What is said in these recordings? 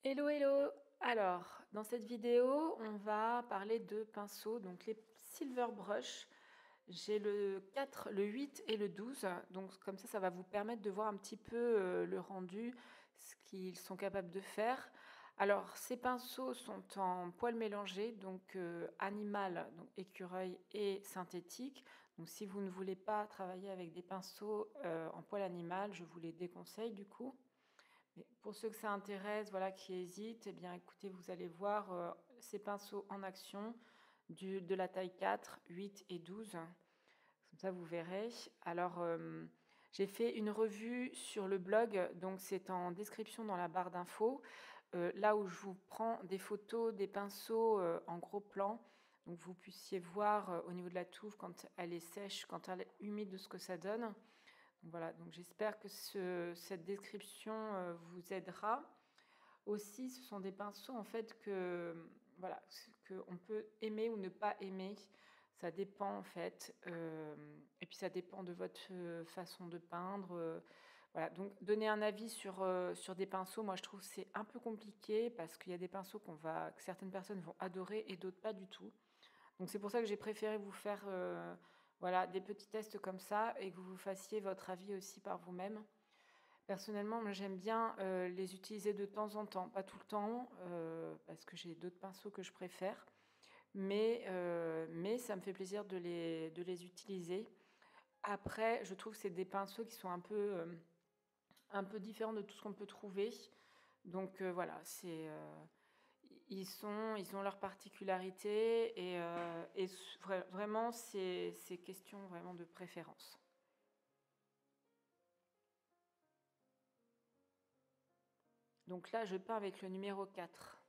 Hello, hello! Alors, dans cette vidéo, on va parler de pinceaux, donc les Silver Brush. J'ai le 4, le 8 et le 12, donc comme ça va vous permettre de voir un petit peu le rendu, ce qu'ils sont capables de faire. Alors, ces pinceaux sont en poils mélangés, donc animal, donc écureuil et synthétique. Donc, si vous ne voulez pas travailler avec des pinceaux en poil animal, je vous les déconseille du coup. Mais pour ceux que ça intéresse, voilà, qui hésitent, eh bien, écoutez, vous allez voir ces pinceaux en action de la taille 4, 8 et 12. Comme ça, vous verrez. Alors, j'ai fait une revue sur le blog, donc c'est en description dans la barre d'infos, là où je vous prends des photos des pinceaux en gros plan. Donc, vous puissiez voir au niveau de la touffe, quand elle est sèche, quand elle est humide, de ce que ça donne. Voilà, donc j'espère que cette description vous aidera. Aussi, ce sont des pinceaux en fait que voilà, que on peut aimer ou ne pas aimer. Ça dépend en fait, et puis ça dépend de votre façon de peindre. Voilà, donc donner un avis sur des pinceaux, moi je trouve que c'est un peu compliqué parce qu'il y a des pinceaux que certaines personnes vont adorer et d'autres pas du tout. Donc c'est pour ça que j'ai préféré vous faire voilà, des petits tests comme ça et que vous fassiez votre avis aussi par vous-même. Personnellement, moi j'aime bien les utiliser de temps en temps, pas tout le temps, parce que j'ai d'autres pinceaux que je préfère, mais ça me fait plaisir de les utiliser. Après, je trouve que c'est des pinceaux qui sont un peu différents de tout ce qu'on peut trouver. Donc voilà, ils ont leurs particularités et vraiment, c'est question vraiment de préférence. Donc là, je peins avec le numéro 4.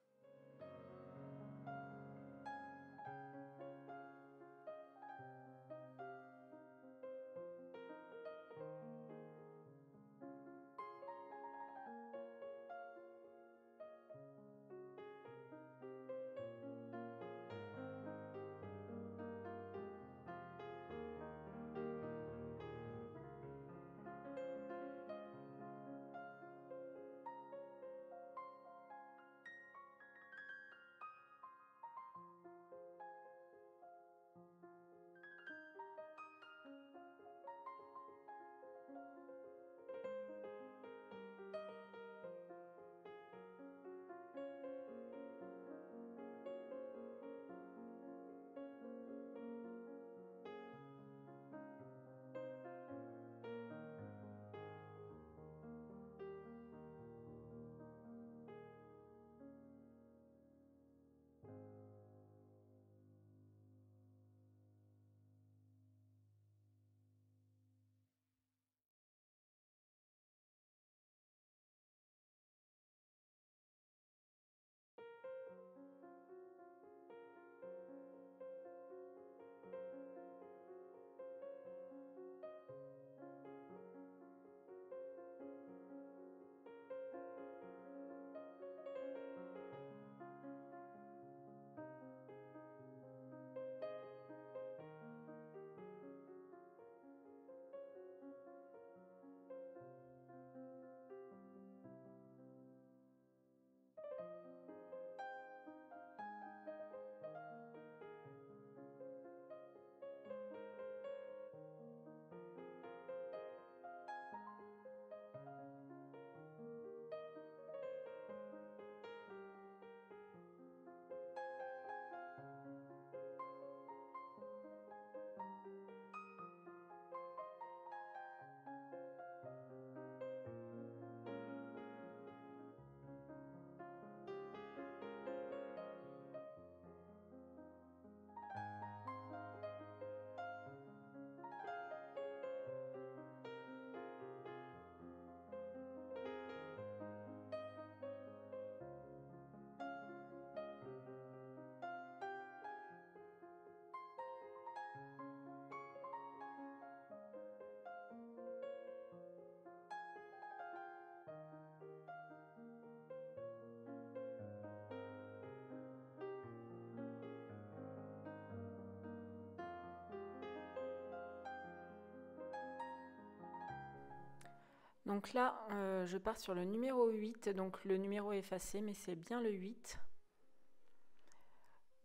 Donc là, je pars sur le numéro 8, donc le numéro est effacé, mais c'est bien le 8.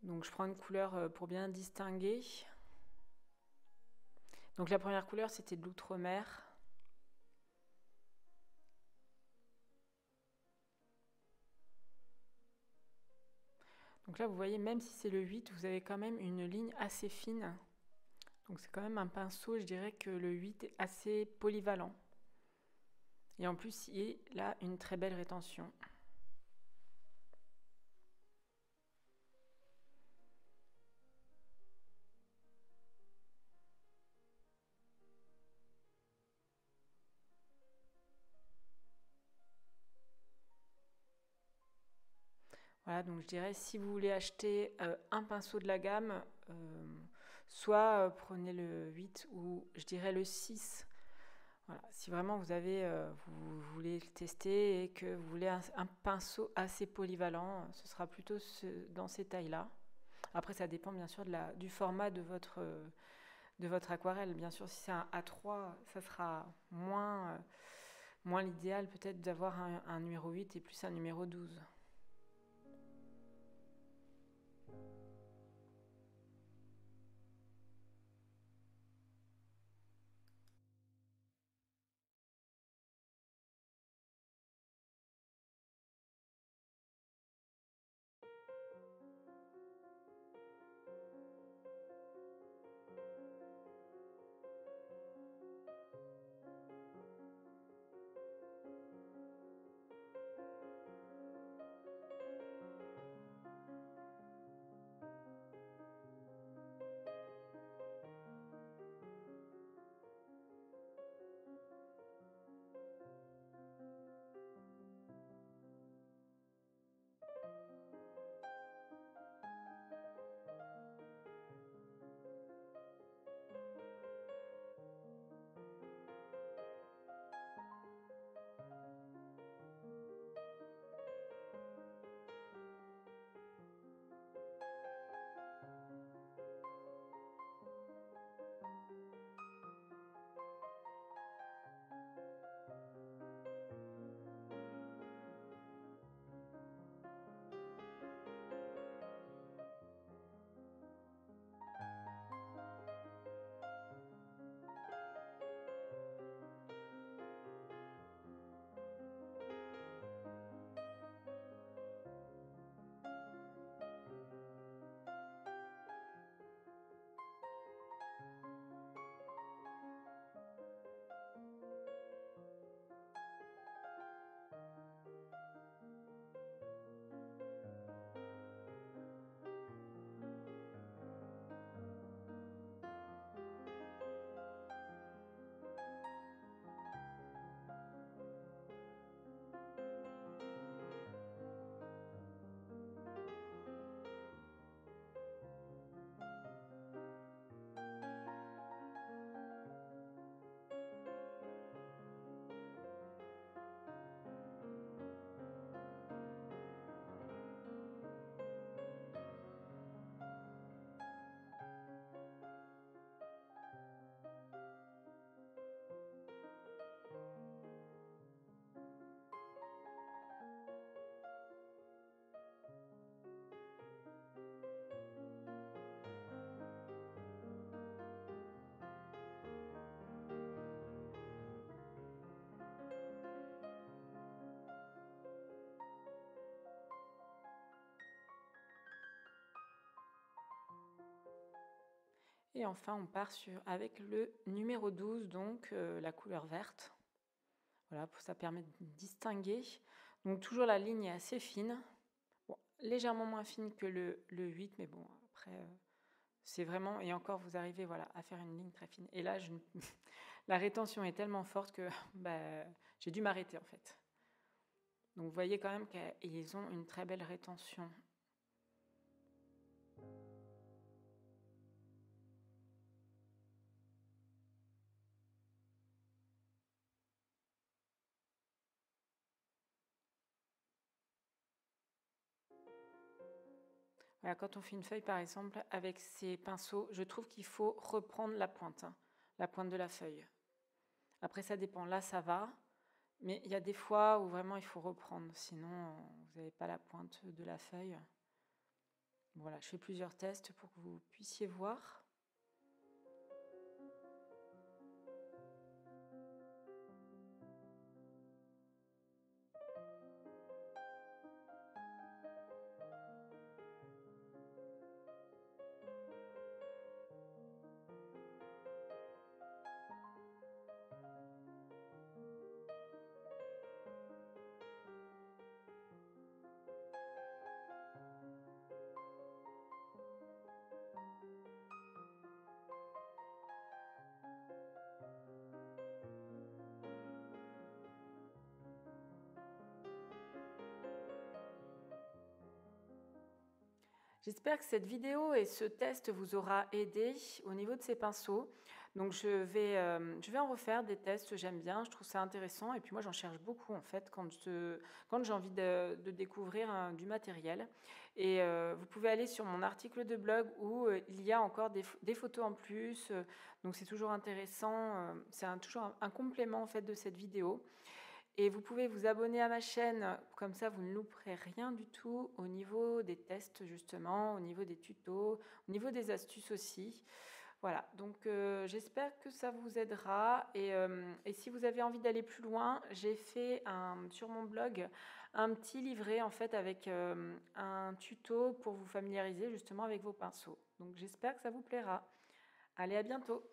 Donc je prends une couleur pour bien distinguer. Donc la première couleur, c'était de l'outre-mer. Donc là, vous voyez, même si c'est le 8, vous avez quand même une ligne assez fine. Donc c'est quand même un pinceau, je dirais que le 8 est assez polyvalent. Et en plus, il a une très belle rétention. Voilà, donc je dirais si vous voulez acheter un pinceau de la gamme, soit prenez le 8 ou je dirais le 6. Voilà, si vraiment vous voulez le tester et que vous voulez un pinceau assez polyvalent, ce sera plutôt dans ces tailles-là. Après, ça dépend bien sûr du format de votre aquarelle. Bien sûr, si c'est un A3, ça sera moins l'idéal peut-être d'avoir un numéro 8 et plus un numéro 12. Et enfin, on part avec le numéro 12, donc la couleur verte. Voilà, ça permet de distinguer. Donc toujours la ligne est assez fine. Bon, légèrement moins fine que le 8, mais bon, après, c'est vraiment... Et encore, vous arrivez voilà, à faire une ligne très fine. Et là, la rétention est tellement forte que j'ai dû m'arrêter, en fait. Donc vous voyez quand même qu'ils ont une très belle rétention. Voilà, quand on fait une feuille, par exemple, avec ces pinceaux, je trouve qu'il faut reprendre la pointe de la feuille. Après, ça dépend. Là, ça va. Mais il y a des fois où vraiment il faut reprendre, sinon vous n'avez pas la pointe de la feuille. Voilà, je fais plusieurs tests pour que vous puissiez voir. J'espère que cette vidéo et ce test vous aura aidé au niveau de ces pinceaux. Donc je vais en refaire des tests, j'aime bien, je trouve ça intéressant. Et puis moi j'en cherche beaucoup en fait quand j'ai envie de découvrir du matériel. Et vous pouvez aller sur mon article de blog où il y a encore des photos en plus. Donc c'est toujours intéressant, c'est toujours un complément en fait de cette vidéo. Et vous pouvez vous abonner à ma chaîne, comme ça vous ne louperez rien du tout au niveau des tests justement, au niveau des tutos, au niveau des astuces aussi. Voilà, donc j'espère que ça vous aidera et si vous avez envie d'aller plus loin, j'ai fait sur mon blog un petit livret en fait avec un tuto pour vous familiariser justement avec vos pinceaux. Donc j'espère que ça vous plaira. Allez, à bientôt!